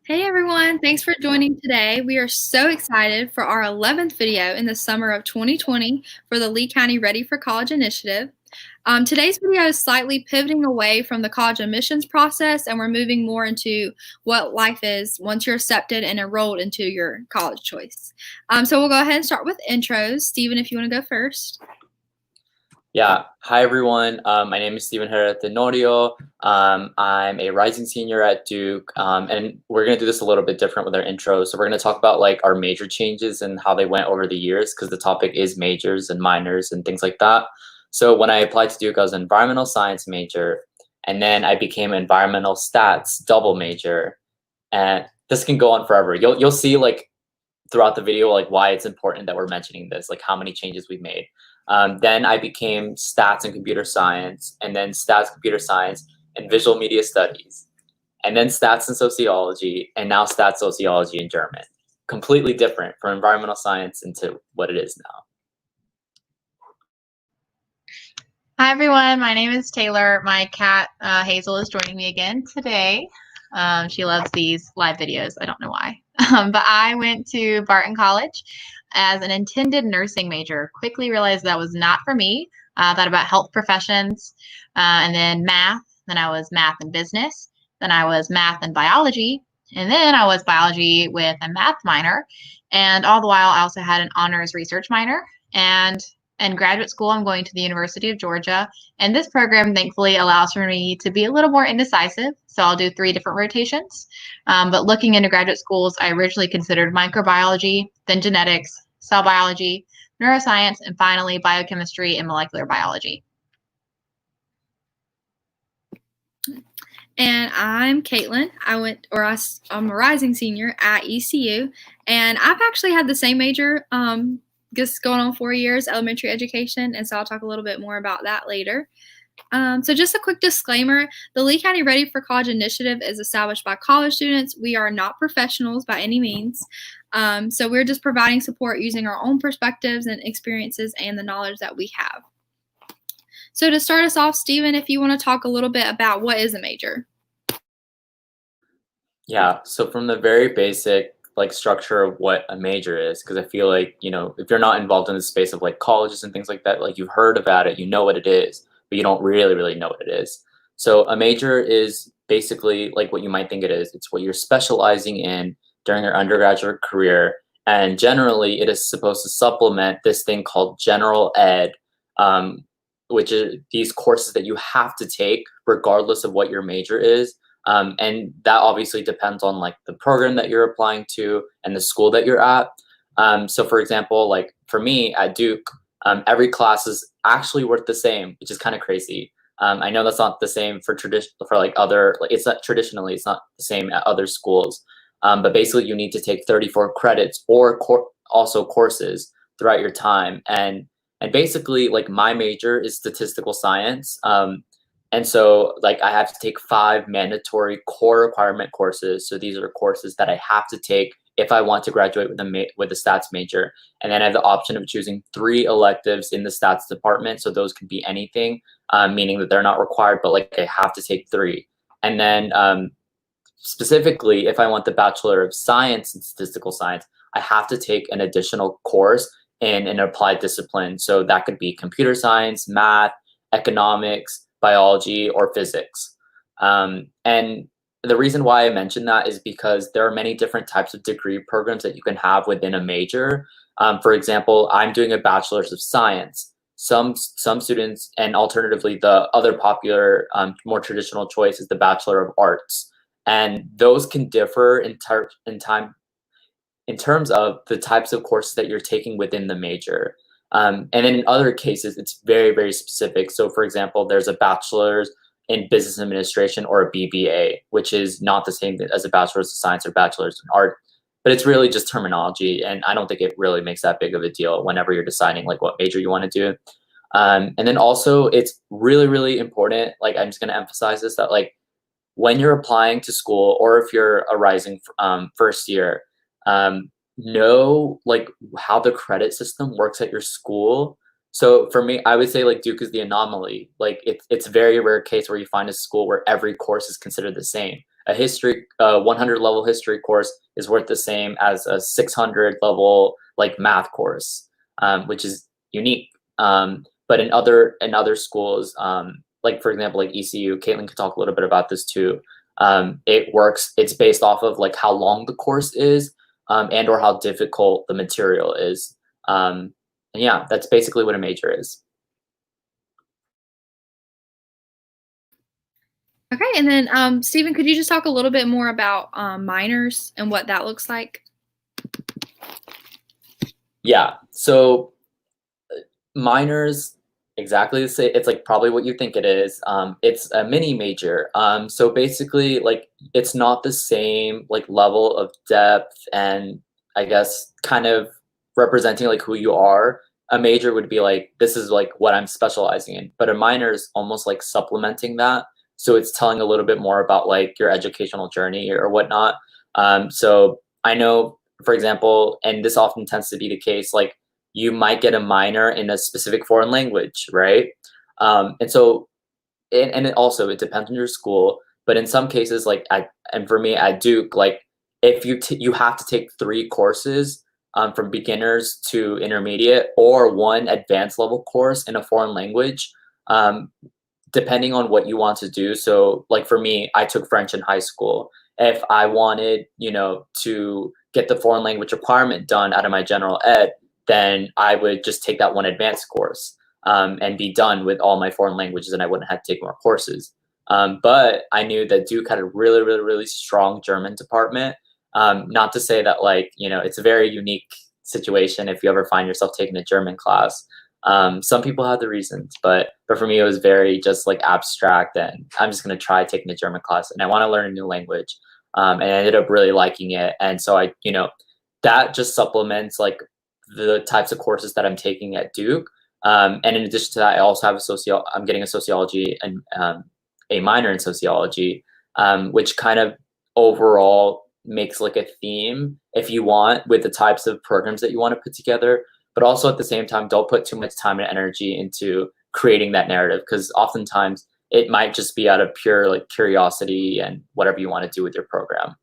Hey everyone, thanks for joining today. We are so excited for our 11th video in the summer of 2020 for the Lee County Ready for College initiative. Today's video is slightly pivoting away from the college admissions process, and we're moving more into what life is once you're accepted and enrolled into your college choice. So we'll go ahead and start with intros. Stephen, if you want to go first. Yeah. Hi, everyone. My name is Steven Herrera Tenorio. I'm a rising senior at Duke, and we're going to do this a little bit different with our intro. So we're going to talk about like our major changes and how they went over the years, because the topic is majors and minors and things like that. So when I applied to Duke, I was an environmental science major, and then I became an environmental stats double major. And this can go on forever. You'll see like throughout the video like why it's important that we're mentioning this, like how many changes we've made. Then I became stats and computer science, and then stats, computer science, and visual media studies, and then stats and sociology, and now stats, sociology, and German. Completely different from environmental science into what it is now. Hi everyone, my name is Taylor. My cat Hazel is joining me again today. She loves these live videos. I don't know why. But I went to Barton College as an intended nursing major. Quickly realized that was not for me. Thought about health professions, and then math. Then I was math and business. Then I was math and biology. And then I was biology with a math minor. And all the while I also had an honors research minor. And in graduate school, I'm going to the University of Georgia. And this program thankfully allows for me to be a little more indecisive. So I'll do 3 different rotations. But looking into graduate schools, I originally considered microbiology, then genetics, cell biology, neuroscience, and finally biochemistry and molecular biology. And I'm Caitlin. I'm a rising senior at ECU, and I've actually had the same major just going on 4 years, elementary education, and so I'll talk a little bit more about that later. So just a quick disclaimer, the Lee County Ready for College initiative is established by college students. We are not professionals by any means. So we're just providing support using our own perspectives and experiences and the knowledge that we have. So to start us off, Stephen, if you want to talk a little bit about what is a major. Yeah. So from the very basic like structure of what a major is, because I feel like, if you're not involved in the space of like colleges and things like that, like you've heard about it, you know what it is, but you don't really know what it is. So a major is basically like what you might think it is. It's what you're specializing in during your undergraduate career. And generally it is supposed to supplement this thing called general ed, which is these courses that you have to take regardless of what your major is. And that obviously depends on like the program that you're applying to and the school that you're at. So for example, like for me at Duke, every class is actually worth the same, which is kind of crazy. I know that's not the same for like other, like it's not the same at other schools. But basically you need to take 34 credits or also courses throughout your time. And basically like my major is statistical science. And so like I have to take 5 mandatory core requirement courses. So these are courses that I have to take if I want to graduate with a stats major. And then I have the option of choosing 3 electives in the stats department. So those can be anything, meaning that they're not required, but like I have to take 3. And then specifically, if I want the Bachelor of Science in Statistical Science, I have to take an additional course in an applied discipline. So that could be computer science, math, economics, biology, or physics. And the reason why I mention that is because there are many different types of degree programs that you can have within a major. For example, I'm doing a Bachelor's of Science. Some students, and alternatively, the other popular, more traditional choice is the Bachelor of Arts. And those can differ in terms of the types of courses that you're taking within the major. And then in other cases, it's very specific. So for example, there's a bachelor's in business administration or a BBA, which is not the same as a bachelor's of science or bachelor's in art, but it's really just terminology. And I don't think it really makes that big of a deal whenever you're deciding like what major you want to do. And then also it's really important. Like I'm just going to emphasize this, that like when you're applying to school or if you're a rising first year, know like how the credit system works at your school. So for me, I would say like Duke is the anomaly. Like it's a very rare case where you find a school where every course is considered the same. a history, 100 level history course is worth the same as a 600 level like math course, which is unique. But in other schools, like for example, like ECU, Caitlin could talk a little bit about this too. It's based off of like how long the course is, and or how difficult the material is. And yeah, that's basically what a major is. Okay, and then Stephen, could you just talk a little bit more about minors and what that looks like? Yeah, so minors, exactly the same. It's like probably what you think it is. It's a mini major. So basically, like it's not the same like level of depth and I guess kind of representing like who you are. A major would be like this is like what I'm specializing in, but a minor is almost like supplementing that. So it's telling a little bit more about like your educational journey or whatnot. So I know, for example, and this often tends to be the case, like you might get a minor in a specific foreign language, right? And so, and it also it depends on your school, but in some cases, like and for me at Duke, like if you have to take 3 courses from beginners to intermediate or 1 advanced level course in a foreign language, depending on what you want to do. So, like for me, I took French in high school. If I wanted, to get the foreign language requirement done out of my general ed, then I would just take that 1 advanced course and be done with all my foreign languages, and I wouldn't have to take more courses. But I knew that Duke had a really, really, really strong German department. Not to say that, like, it's a very unique situation if you ever find yourself taking a German class. Some people have the reasons, but for me, it was very just like abstract, and I'm just going to try taking a German class, and I want to learn a new language. And I ended up really liking it. And so that just supplements like the types of courses that I'm taking at Duke. And in addition to that, I also have I'm getting a sociology and a minor in sociology, which kind of overall makes like a theme, if you want, with the types of programs that you want to put together. But also at the same time, don't put too much time and energy into creating that narrative, because oftentimes it might just be out of pure like curiosity and whatever you want to do with your program.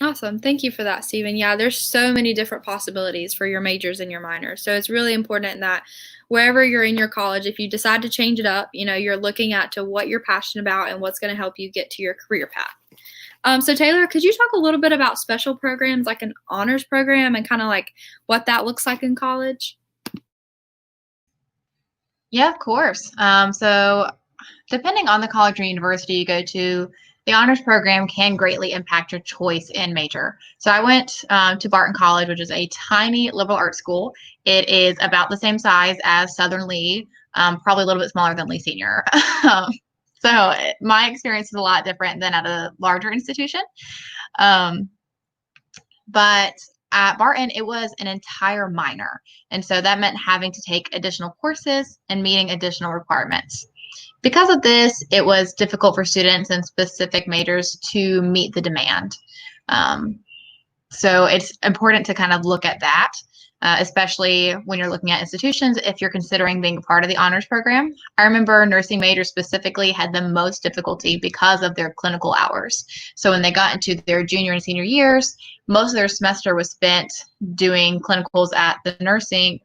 Awesome. Thank you for that, Stephen. Yeah, there's so many different possibilities for your majors and your minors. So it's really important that wherever you're in your college, if you decide to change it up, you're looking at to what you're passionate about and what's going to help you get to your career path. So Taylor, could you talk a little bit about special programs like an honors program and kind of like what that looks like in college? Yeah, of course. So depending on the college or university you go to, the honors program can greatly impact your choice in major. So I went to Barton College, which is a tiny liberal arts school. It is about the same size as Southern Lee, probably a little bit smaller than Lee Senior. So my experience is a lot different than at a larger institution. But at Barton, it was an entire minor. And so that meant having to take additional courses and meeting additional requirements. Because of this, it was difficult for students in specific majors to meet the demand. So it's important to kind of look at that, especially when you're looking at institutions, if you're considering being a part of the honors program. I remember nursing majors specifically had the most difficulty because of their clinical hours. So when they got into their junior and senior years, most of their semester was spent doing clinicals at the nursing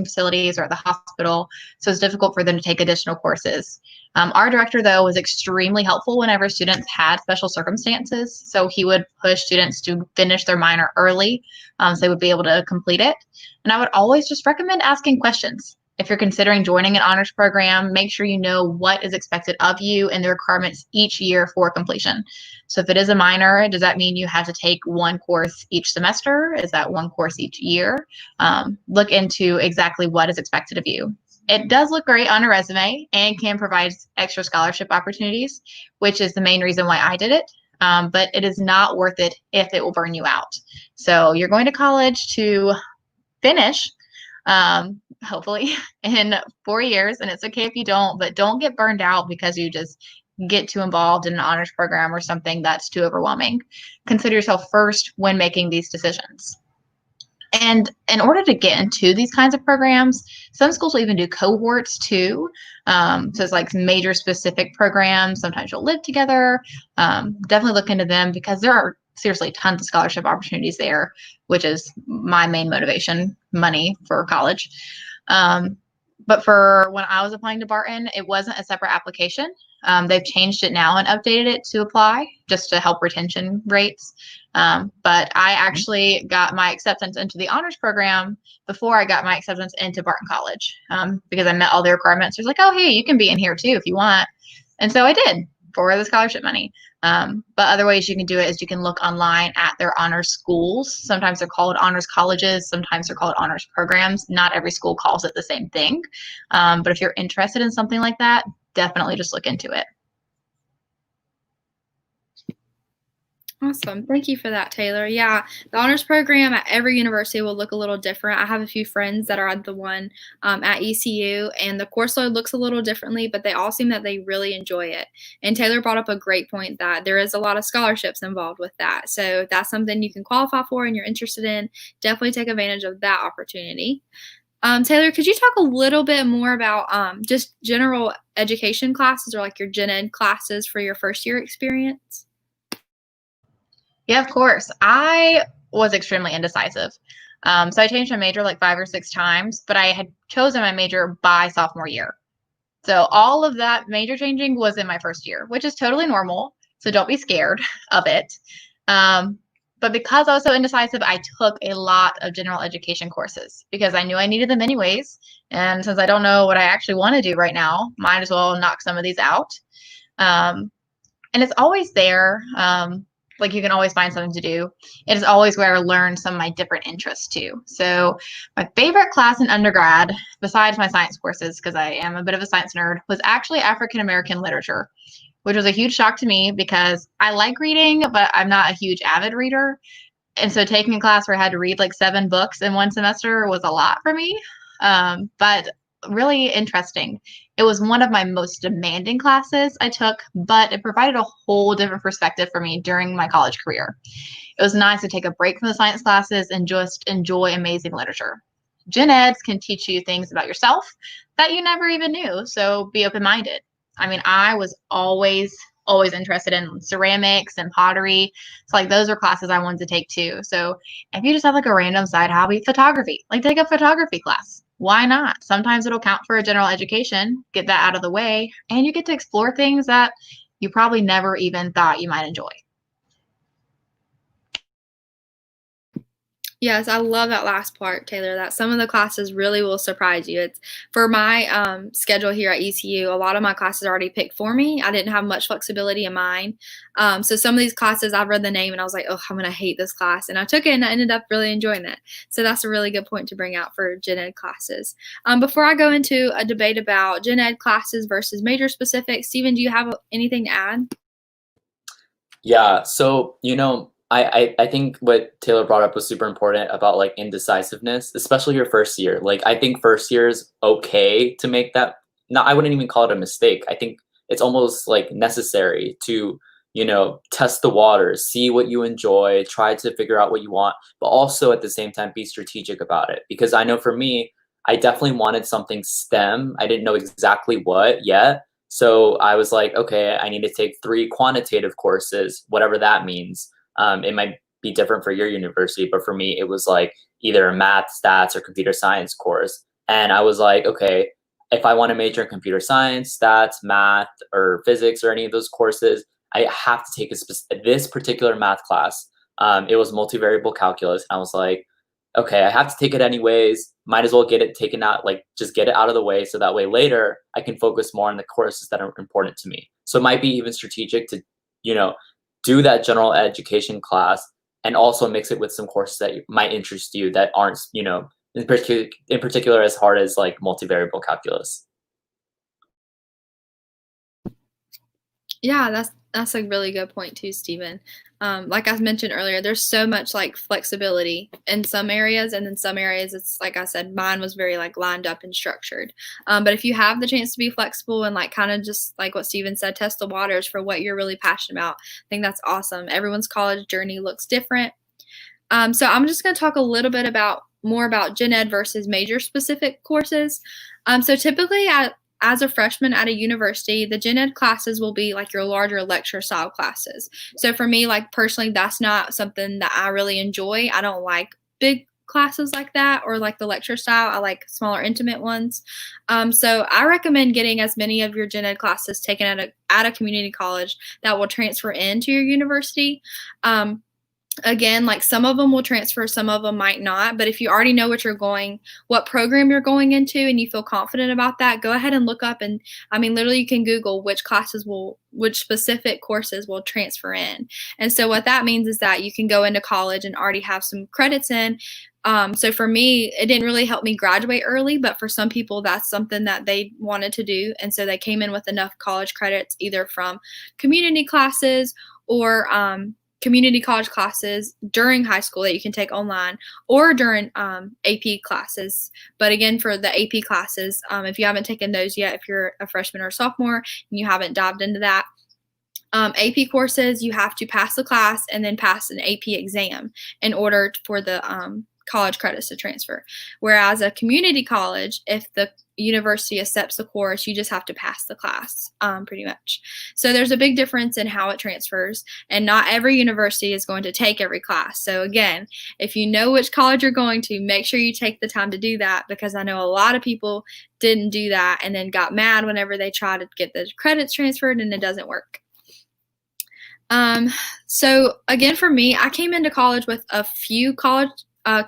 facilities or at the hospital. So it's difficult for them to take additional courses. Our director, though, was extremely helpful whenever students had special circumstances. So he would push students to finish their minor early so they would be able to complete it. And I would always just recommend asking questions. If you're considering joining an honors program, make sure you know what is expected of you and the requirements each year for completion. So if it is a minor, does that mean you have to take 1 course each semester? Is that 1 course each year? Look into exactly what is expected of you. It does look great on a resume and can provide extra scholarship opportunities, which is the main reason why I did it. But it is not worth it if it will burn you out. So you're going to college to finish, hopefully, in 4 years. And it's okay if you don't, but don't get burned out because you just get too involved in an honors program or something that's too overwhelming. Consider yourself first when making these decisions. And in order to get into these kinds of programs, some schools will even do cohorts too. So it's like major specific programs. Sometimes you'll live together. Definitely look into them because there are seriously tons of scholarship opportunities there, which is my main motivation, money for college. But for when I was applying to Barton, it wasn't a separate application. They've changed it now and updated it to apply just to help retention rates. But I actually got my acceptance into the honors program before I got my acceptance into Barton College because I met all the requirements. There's like, oh, hey, you can be in here too if you want. And so I did for the scholarship money. But other ways you can do it is you can look online at their honors schools. Sometimes they're called honors colleges. Sometimes they're called honors programs. Not every school calls it the same thing. But if you're interested in something like that, definitely just look into it. Awesome. Thank you for that, Taylor. Yeah, the honors program at every university will look a little different. I have a few friends that are at the one at ECU, and the course load looks a little differently, but they all seem that they really enjoy it. And Taylor brought up a great point that there is a lot of scholarships involved with that. So if that's something you can qualify for and you're interested in, definitely take advantage of that opportunity. Taylor, could you talk a little bit more about just general education classes or like your gen ed classes for your first year experience? Yeah, of course. I was extremely indecisive. So I changed my major like 5 or 6 times, but I had chosen my major by sophomore year. So all of that major changing was in my first year, which is totally normal. So don't be scared of it. But because I was so indecisive, I took a lot of general education courses because I knew I needed them anyways. And since I don't know what I actually want to do right now, might as well knock some of these out. And it's always there. Like you can always find something to do. It is always where I learn some of my different interests too. So my favorite class in undergrad, besides my science courses, because I am a bit of a science nerd, was actually African American literature, which was a huge shock to me because I like reading, but I'm not a huge avid reader. And so taking a class where I had to read like 7 books in one semester was a lot for me. But really interesting. It was one of my most demanding classes I took, but it provided a whole different perspective for me during my college career. It was nice to take a break from the science classes and just enjoy amazing literature. Gen eds can teach you things about yourself that you never even knew, so be open-minded. I mean, I was always interested in ceramics and pottery. So like those are classes I wanted to take too. So if you just have like a random side hobby, photography, like take a photography class. Why not? Sometimes it'll count for a general education, get that out of the way, and you get to explore things that you probably never even thought you might enjoy. Yes, I love that last part, Taylor, that some of the classes really will surprise you. It's for my schedule here at ECU, a lot of my classes are already picked for me. I didn't have much flexibility in mine. So some of these classes, I've read the name and I was like, oh, I'm going to hate this class. And I took it and I ended up really enjoying it. So that's a really good point to bring out for gen ed classes. Before I go into a debate about gen ed classes versus major specific, Stephen, do you have anything to add? Yeah, so I think what Taylor brought up was super important about like indecisiveness, especially your first year. Like I think first year is okay to make that. Not, I wouldn't even call it a mistake. I think it's almost like necessary to, test the waters, see what you enjoy, try to figure out what you want, but also at the same time be strategic about it. Because I know for me, I definitely wanted something STEM. I didn't know exactly what yet. So I was like, okay, I need to take 3 quantitative courses, whatever that means. It might be different for your university, but for me, it was like either a math, stats, or computer science course. And I was like, okay, if I want to major in computer science, stats, math, or physics, or any of those courses, I have to take this particular math class. It was multivariable calculus. And I was like, okay, I have to take it anyways. Might as well get it taken out, like just get it out of the way so that way later I can focus more on the courses that are important to me. So it might be even strategic to, do that general education class and also mix it with some courses that might interest you that aren't, in particular as hard as like multivariable calculus. Yeah, that's a really good point too, Stephen. Like I mentioned earlier, there's so much like flexibility in some areas, and in some areas, it's like I said, mine was very like lined up and structured. But if you have the chance to be flexible and like kind of just like what Stephen said, test the waters for what you're really passionate about, I think that's awesome. Everyone's college journey looks different. So I'm just going to talk a little bit more about gen ed versus major specific courses. So typically as a freshman at a university, the gen ed classes will be like your larger lecture style classes. So for me, like personally, that's not something that I really enjoy. I don't like big classes like that or like the lecture style. I like smaller, intimate ones. So I recommend getting as many of your gen ed classes taken at a community college that will transfer into your university. Again, like some of them will transfer, some of them might not. But if you already know what program you're going into and you feel confident about that, go ahead and look up. And I mean, literally you can Google which specific courses will transfer in. And so what that means is that you can go into college and already have some credits in. So for me, it didn't really help me graduate early, but for some people, that's something that they wanted to do. And so they came in with enough college credits, either from community classes or, community college classes during high school that you can take online or during AP classes. But again, for the AP classes, if you haven't taken those yet, if you're a freshman or sophomore and you haven't dived into that, AP courses, you have to pass the class and then pass an AP exam in order for the college credits to transfer. Whereas a community college, if the university accepts the course, you just have to pass the class, pretty much. So there's a big difference in how it transfers, and not every university is going to take every class. So again, if you know which college you're going to, make sure you take the time to do that, because I know a lot of people didn't do that and then got mad whenever they try to get the credits transferred and it doesn't work. So again, for me, I came into college with a few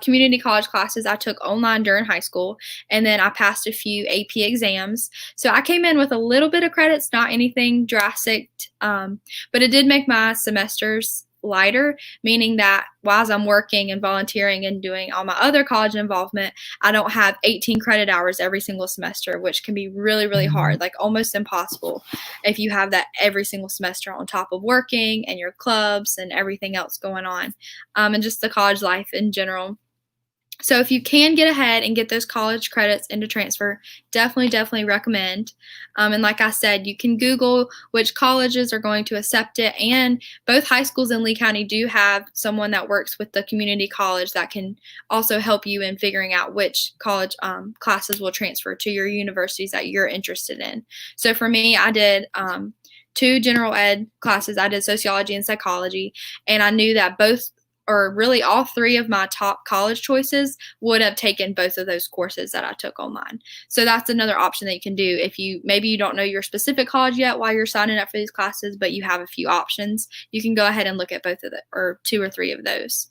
community college classes I took online during high school, and then I passed a few AP exams. So I came in with a little bit of credits, not anything drastic, but it did make my semesters lighter, meaning that while I'm working and volunteering and doing all my other college involvement, I don't have 18 credit hours every single semester, which can be really, really hard, like almost impossible if you have that every single semester on top of working and your clubs and everything else going on, and just the college life in general. So if you can get ahead and get those college credits into transfer, definitely recommend. And like I said, you can Google which colleges are going to accept it. And both high schools in Lee County do have someone that works with the community college that can also help you in figuring out which college classes will transfer to your universities that you're interested in. So for me, I did 2 general ed classes. I did sociology and psychology, and I knew that or really all 3 of my top college choices would have taken both of those courses that I took online. So that's another option that you can do if maybe you don't know your specific college yet while you're signing up for these classes, but you have a few options. You can go ahead and look at both of or 2 or 3 of those.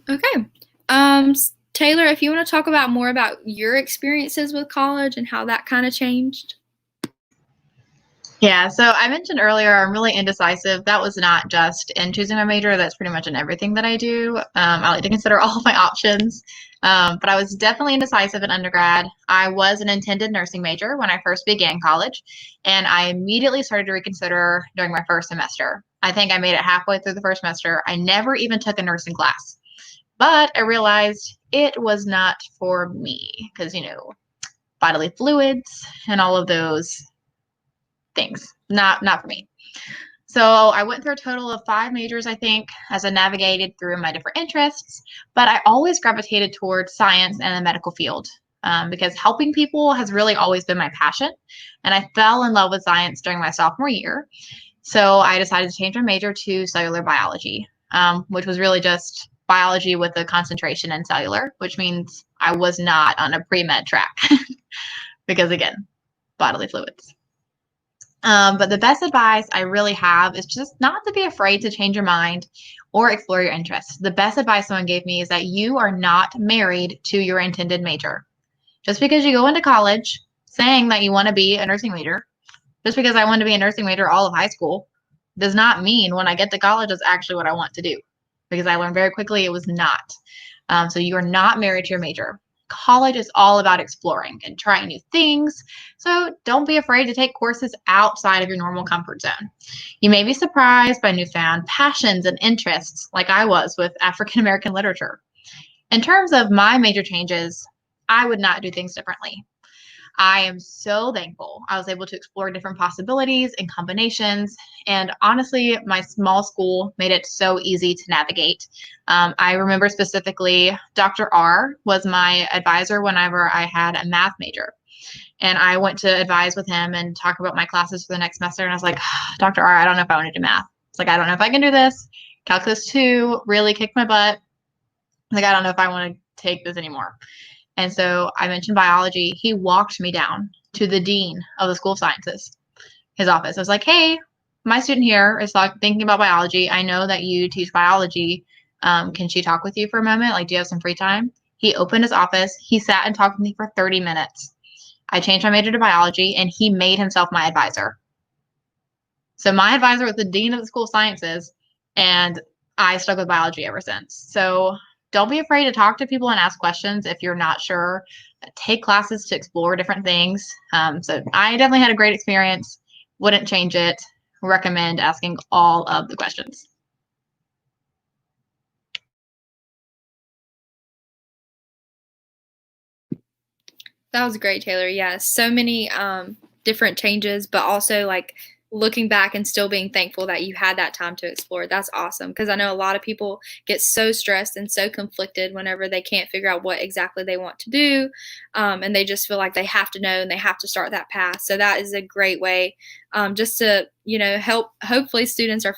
Okay. Taylor, if you want to talk more about your experiences with college and how that kind of changed. Yeah, so I mentioned earlier I'm really indecisive. That was not just in choosing my major, that's pretty much in everything that I do. I like to consider all of my options, but I was definitely indecisive in undergrad. I was an intended nursing major when I first began college, and I immediately started to reconsider during my first semester. I think I made it halfway through the first semester. I never even took a nursing class, but I realized it was not for me because, bodily fluids and all of those things, not for me. So I went through a total of 5 majors, I think, as I navigated through my different interests, but I always gravitated towards science and the medical field, because helping people has really always been my passion, and I fell in love with science during my sophomore year. So I decided to change my major to cellular biology, which was really just biology with a concentration in cellular, which means I was not on a pre-med track because, again, bodily fluids. But the best advice I really have is just not to be afraid to change your mind or explore your interests. The best advice someone gave me is that you are not married to your intended major. Just because you go into college saying that you want to be a nursing major, just because I wanted to be a nursing major all of high school, does not mean when I get to college that's actually what I want to do, because I learned very quickly it was not. So you are not married to your major. College is all about exploring and trying new things, so don't be afraid to take courses outside of your normal comfort zone. You may be surprised by newfound passions and interests, like I was with African American literature. In terms of my major changes, I would not do things differently. I am so thankful I was able to explore different possibilities and combinations. And honestly, my small school made it so easy to navigate. I remember specifically Dr. R was my advisor whenever I had a math major. And I went to advise with him and talk about my classes for the next semester. And I was like, Dr. R, I don't know if I want to do math. It's like, I don't know if I can do this. Calculus 2 really kicked my butt. Like, I don't know if I want to take this anymore. And so I mentioned biology. He walked me down to the dean of the School of Sciences, his office. I was like, hey, my student here is thinking about biology. I know that you teach biology. Can she talk with you for a moment? Like, do you have some free time? He opened his office. He sat and talked with me for 30 minutes. I changed my major to biology, and he made himself my advisor. So my advisor was the dean of the School of Sciences, and I stuck with biology ever since. So don't be afraid to talk to people and ask questions if you're not sure. Take classes to explore different things. So I definitely had a great experience. Wouldn't change it. Recommend asking all of the questions. That was great, Taylor. Yeah, so many different changes, but also like looking back and still being thankful that you had that time to explore. That's awesome, because I know a lot of people get so stressed and so conflicted whenever they can't figure out what exactly they want to do, and they just feel like they have to know and they have to start that path. So that is a great way just to help. Hopefully students are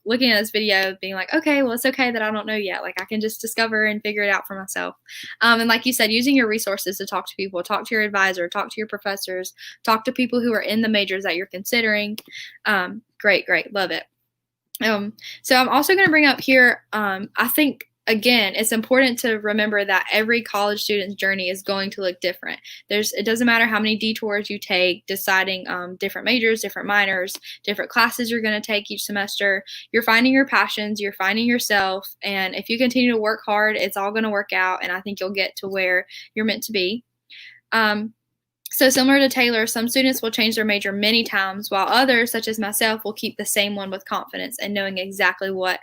looking at this video being like, okay, well, it's okay that I don't know yet. Like, I can just discover and figure it out for myself. And like you said, using your resources to talk to people, talk to your advisor, talk to your professors, talk to people who are in the majors that you're considering. Great, love it. So I'm also going to bring up here, I think, again, it's important to remember that every college student's journey is going to look different. It doesn't matter how many detours you take, deciding different majors, different minors, different classes you're going to take each semester. You're finding your passions, you're finding yourself, and if you continue to work hard, it's all going to work out, and I think you'll get to where you're meant to be. So similar to Taylor, some students will change their major many times, while others, such as myself, will keep the same one with confidence and knowing exactly what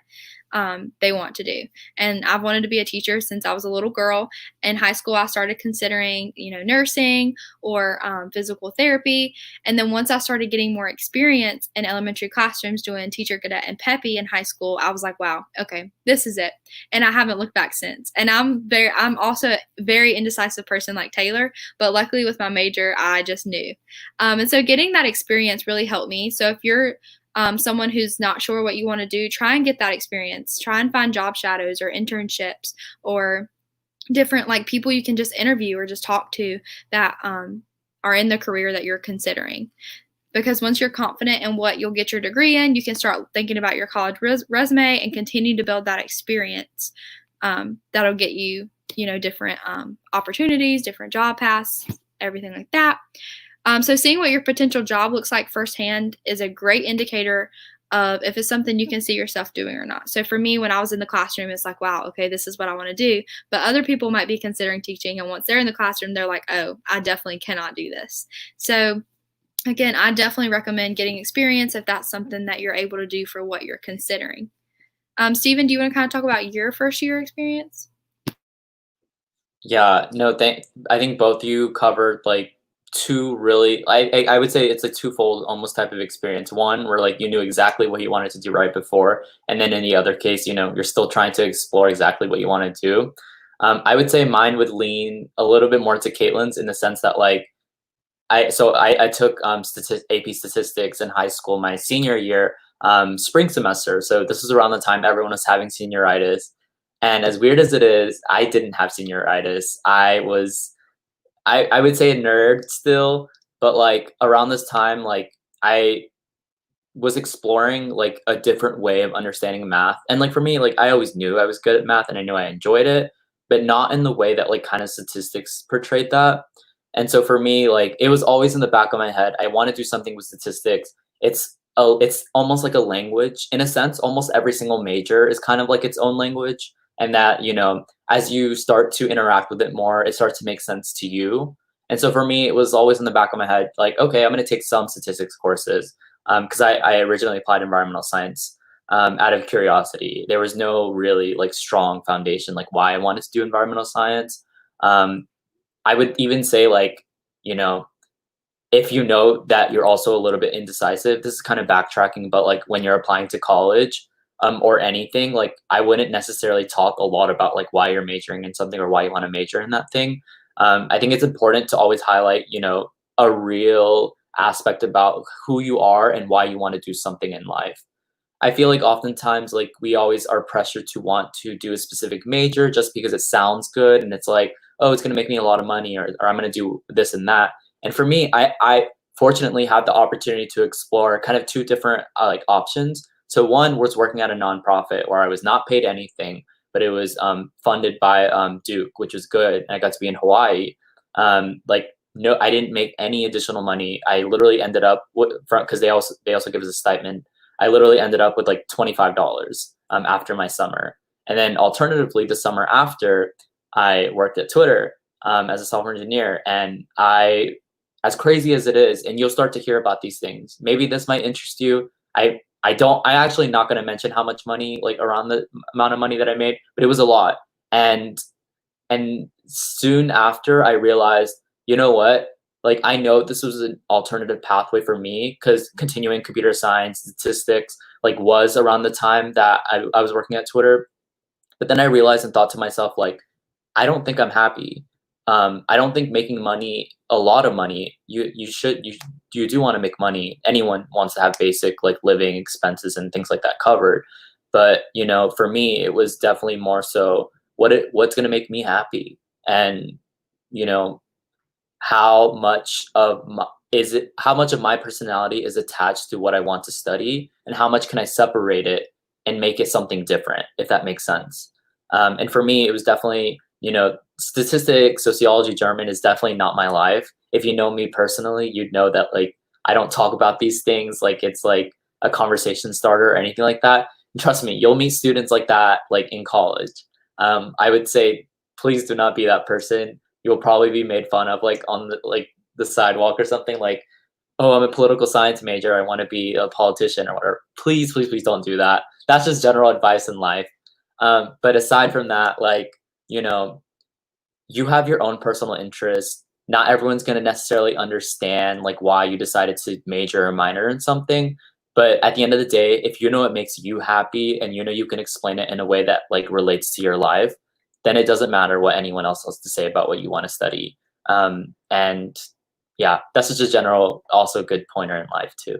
they want to do. And I've wanted to be a teacher since I was a little girl. In high school, I started considering, nursing or physical therapy. And then once I started getting more experience in elementary classrooms doing teacher cadet and peppy in high school, I was like, wow, okay, this is it. And I haven't looked back since. And I'm also a very indecisive person like Taylor, but luckily with my major, I just knew. And so getting that experience really helped me. So if you're someone who's not sure what you want to do, try and get that experience. Try and find job shadows or internships or different like people you can just interview or just talk to that are in the career that you're considering. Because once you're confident in what you'll get your degree in, you can start thinking about your college resume and continue to build that experience that'll get you, different opportunities, different job paths, everything like that. So seeing what your potential job looks like firsthand is a great indicator of if it's something you can see yourself doing or not. So for me, when I was in the classroom, it's like, wow, okay, this is what I want to do. But other people might be considering teaching, and once they're in the classroom, they're like, oh, I definitely cannot do this. So again, I definitely recommend getting experience if that's something that you're able to do for what you're considering. Stephen, do you want to kind of talk about your first year experience? Yeah, no, I think both of you covered like two really, I would say it's a twofold almost type of experience. One where like you knew exactly what you wanted to do right before, and then in the other case, you're still trying to explore exactly what you want to do. I would say mine would lean a little bit more to Caitlin's in the sense that like I took AP statistics in high school my senior year, spring semester. So this was around the time everyone was having senioritis. And as weird as it is, I didn't have senioritis. I would say a nerd still, but like around this time, like I was exploring like a different way of understanding math. And like for me, like I always knew I was good at math and I knew I enjoyed it, but not in the way that like kind of statistics portrayed that. And so for me, like it was always in the back of my head. I want to do something with statistics. It's almost like a language in a sense. Almost every single major is kind of like its own language. And that, as you start to interact with it more, it starts to make sense to you. And so for me, it was always in the back of my head, like, okay, I'm going to take some statistics courses. Because I originally applied environmental science out of curiosity. There was no really like strong foundation, like why I wanted to do environmental science. I would even say like, if you know that you're also a little bit indecisive, this is kind of backtracking, but like when you're applying to college, or anything, like I wouldn't necessarily talk a lot about like why you're majoring in something or why you want to major in that thing. I think it's important to always highlight, a real aspect about who you are and why you want to do something in life. I feel like oftentimes like we always are pressured to want to do a specific major just because it sounds good and it's like, oh, it's gonna make me a lot of money, or I'm gonna do this and that. And for me, I fortunately had the opportunity to explore kind of two different like options. So one was working at a nonprofit where I was not paid anything, but it was funded by Duke, which was good, and I got to be in Hawaii. Like no, I didn't make any additional money. I literally ended up because they also give us a stipend. I literally ended up with like $25 after my summer. And then alternatively, the summer after, I worked at Twitter as a software engineer. And as crazy as it is, and you'll start to hear about these things. Maybe this might interest you. I actually not going to mention how much money, like around the amount of money that I made, but it was a lot. And soon after, I realized, you know what? Like I know this was an alternative pathway for me because continuing computer science, statistics, like was around the time that I was working at Twitter. But then I realized and thought to myself, like, I don't think I'm happy. I don't think making money, a lot of money, you do want to make money. Anyone wants to have basic like living expenses and things like that covered. But for me, it was definitely more so what's gonna make me happy. And you know, how much of my personality is attached to what I want to study, and how much can I separate it and make it something different, if that makes sense. And for me, it was definitely, statistics, sociology, German is definitely not my life. If you know me personally, you'd know that like I don't talk about these things like it's like a conversation starter or anything like that. And trust me, you'll meet students like that like in college. I would say please do not be that person. You'll probably be made fun of like on the sidewalk or something, like, oh, I'm a political science major, I want to be a politician or whatever. Please, please, please don't do that. That's just general advice in life. But aside from that, like, you have your own personal interests. Not everyone's going to necessarily understand like why you decided to major or minor in something. But at the end of the day, if you know it makes you happy and you can explain it in a way that like relates to your life, then it doesn't matter what anyone else has to say about what you want to study. And yeah, that's just a general, also good pointer in life too.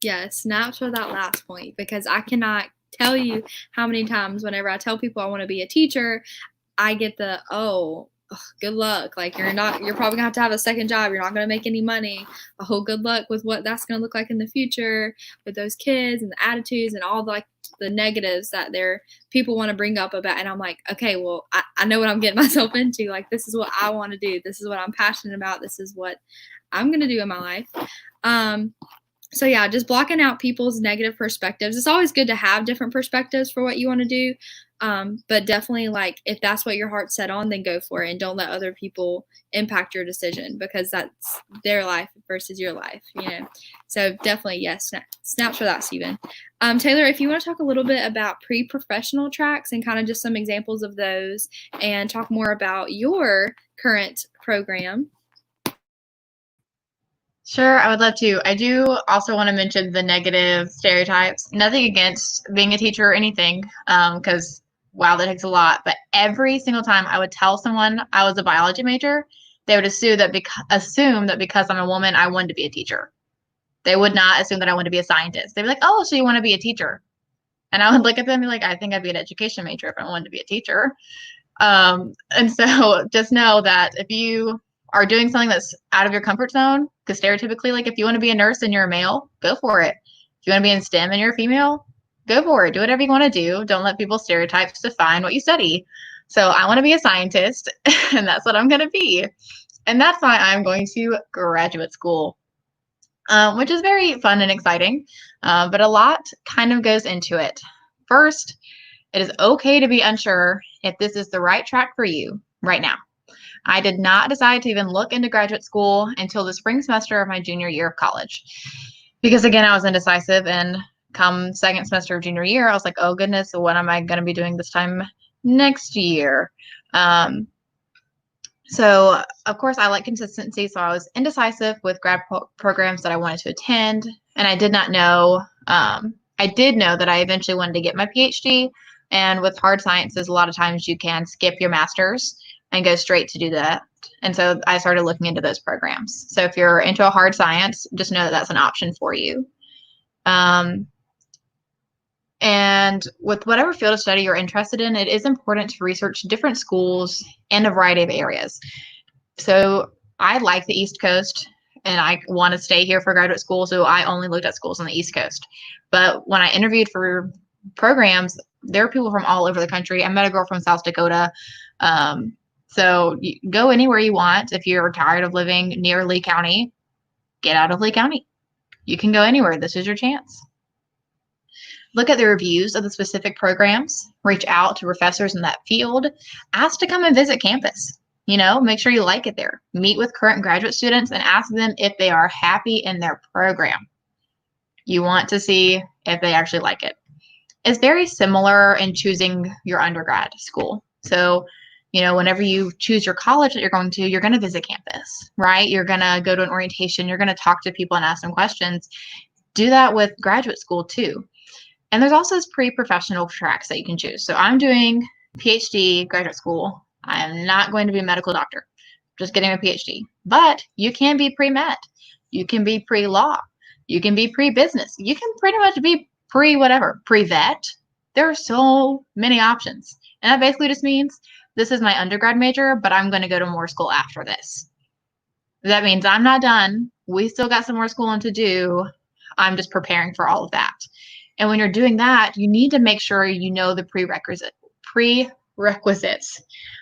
Yeah, snaps for that last point, because I cannot tell you how many times whenever I tell people I want to be a teacher, I get the, oh, good luck. Like you're probably gonna have a second job. You're not gonna make any money. Oh, good luck with what that's gonna look like in the future with those kids and the attitudes and all the negatives that people want to bring up about. And I'm like, okay, well, I know what I'm getting myself into. Like, this is what I want to do. This is what I'm passionate about. This is what I'm gonna do in my life. So yeah, just blocking out people's negative perspectives. It's always good to have different perspectives for what you want to do. But definitely, like, if that's what your heart's set on, then go for it, and don't let other people impact your decision, because that's their life versus your life, So definitely, yes, snaps for that, Stephen. Taylor, if you want to talk a little bit about pre-professional tracks and kind of just some examples of those, and talk more about your current program. Sure, I would love to. I do also want to mention the negative stereotypes. Nothing against being a teacher or anything, because wow, that takes a lot. But every single time I would tell someone I was a biology major, they would assume that because I'm a woman, I wanted to be a teacher. They would not assume that I wanted to be a scientist. They'd be like, "Oh, so you want to be a teacher?" And I would look at them and be like, "I think I'd be an education major if I wanted to be a teacher." And so just know that if you are doing something that's out of your comfort zone, because stereotypically, like if you want to be a nurse and you're a male, go for it. If you want to be in STEM and you're a female, go for it. Do whatever you want to do. Don't let people's stereotypes define what you study. So I want to be a scientist, and that's what I'm going to be. And that's why I'm going to graduate school, which is very fun and exciting. But a lot kind of goes into it. First, it is okay to be unsure if this is the right track for you right now. I did not decide to even look into graduate school until the spring semester of my junior year of college. Because again, I was indecisive, and come second semester of junior year, I was like, oh goodness, what am I going to be doing this time next year? So, of course, I like consistency. So I was indecisive with grad programs that I wanted to attend. And I did not know, I did know that I eventually wanted to get my PhD. And with hard sciences, a lot of times you can skip your master's and go straight to do that. And so I started looking into those programs. So if you're into a hard science, just know that that's an option for you. And with whatever field of study you're interested in, it is important to research different schools in a variety of areas. So I like the East Coast and I want to stay here for graduate school. So I only looked at schools on the East Coast. But when I interviewed for programs, there are people from all over the country. I met a girl from South Dakota. So you go anywhere you want. If you're tired of living near Lee County, get out of Lee County. You can go anywhere. This is your chance. Look at the reviews of the specific programs, reach out to professors in that field, ask to come and visit campus. Make sure you like it there. Meet with current graduate students and ask them if they are happy in their program. You want to see if they actually like it. It's very similar in choosing your undergrad school. So, whenever you choose your college that you're going to visit campus, right? You're going to go to an orientation. You're going to talk to people and ask them questions. Do that with graduate school too. And there's also pre-professional tracks that you can choose. So I'm doing PhD graduate school. I am not going to be a medical doctor, just getting a PhD. But you can be pre-med. You can be pre-law. You can be pre-business. You can pretty much be pre-whatever, pre-vet. There are so many options. And that basically just means this is my undergrad major, but I'm going to go to more school after this. That means I'm not done. We still got some more schooling to do. I'm just preparing for all of that. And when you're doing that, you need to make sure you know the prerequisites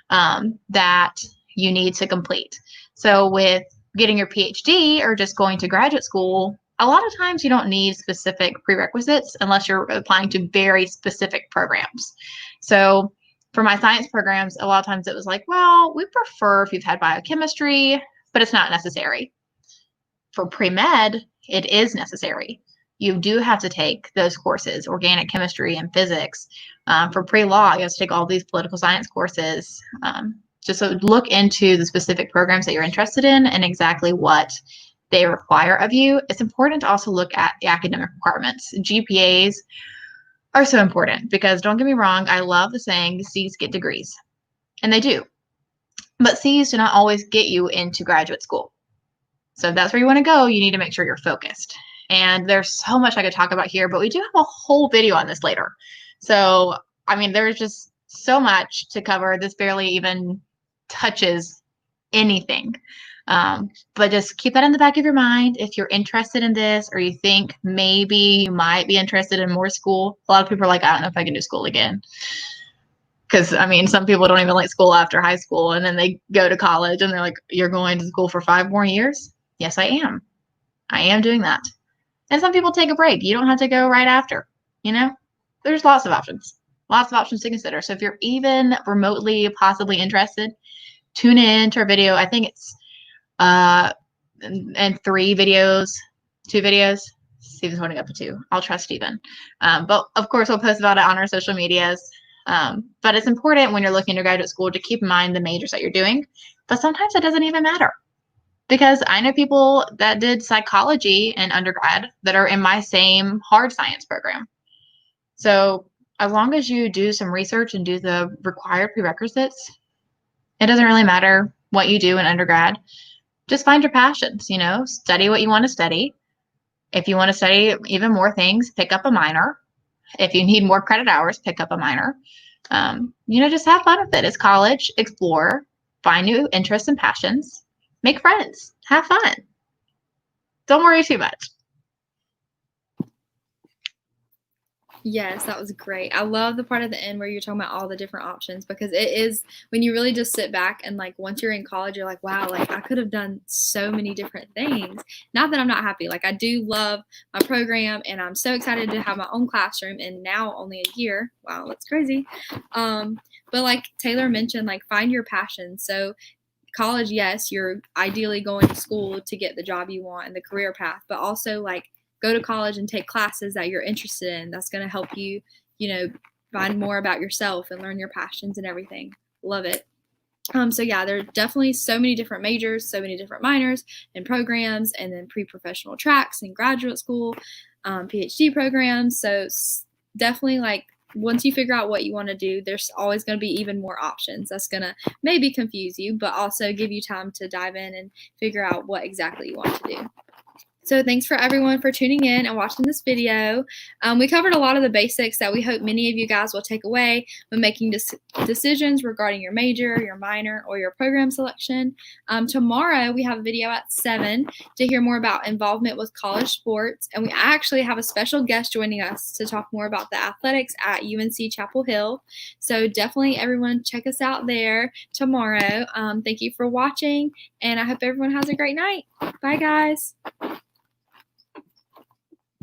that you need to complete. So with getting your PhD or just going to graduate school, a lot of times you don't need specific prerequisites unless you're applying to very specific programs. So for my science programs, a lot of times it was like, well, we prefer if you've had biochemistry, but it's not necessary. For pre-med, it is necessary. You do have to take those courses, organic chemistry and physics. For pre-law, you have to take all these political science courses. Just so look into the specific programs that you're interested in and exactly what they require of you. It's important to also look at the academic requirements. GPAs are so important because don't get me wrong, I love the saying C's get degrees, and they do. But C's do not always get you into graduate school. So if that's where you want to go, you need to make sure you're focused. And there's so much I could talk about here, but we do have a whole video on this later. So, there's just so much to cover. This barely even touches anything. But just keep that in the back of your mind. If you're interested in this or you think maybe you might be interested in more school, a lot of people are like, I don't know if I can do school again. Because, some people don't even like school after high school. And then they go to college and they're like, you're going to school for 5 more years? Yes, I am. I am doing that. And some people take a break. You don't have to go right after, There's lots of options to consider. So if you're even remotely possibly interested, tune in to our video. I think it's and 2 videos. Steven's holding up a 2. I'll trust Steven. But of course, we'll post about it on our social medias. But it's important when you're looking to graduate school to keep in mind the majors that you're doing. But sometimes it doesn't even matter. Because I know people that did psychology in undergrad that are in my same hard science program. So as long as you do some research and do the required prerequisites, it doesn't really matter what you do in undergrad. Just find your passions, study what you want to study. If you want to study even more things, pick up a minor. If you need more credit hours, pick up a minor. Just have fun with it. It's college, explore, find new interests and passions. Make friends. Have fun. Don't worry too much. Yes, that was great. I love the part at the end where you're talking about all the different options because it is when you really just sit back and once you're in college, you're like, wow, I could have done so many different things. Not that I'm not happy. I do love my program and I'm so excited to have my own classroom and now only a year. Wow, that's crazy. But like Taylor mentioned, find your passion. So college, yes, you're ideally going to school to get the job you want and the career path, but also go to college and take classes that you're interested in. That's going to help you, find more about yourself and learn your passions and everything. Love it. So yeah, there are definitely so many different majors, so many different minors and programs, and then pre-professional tracks and graduate school, PhD programs. So definitely, like, once you figure out what you want to do, there's always going to be even more options. That's going to maybe confuse you, but also give you time to dive in and figure out what exactly you want to do. So thanks for everyone for tuning in and watching this video. We covered a lot of the basics that we hope many of you guys will take away when making decisions regarding your major, your minor, or your program selection. Tomorrow we have a video at 7 to hear more about involvement with college sports, and we actually have a special guest joining us to talk more about the athletics at UNC Chapel Hill. So definitely everyone check us out there tomorrow. Thank you for watching, and I hope everyone has a great night. Bye, guys.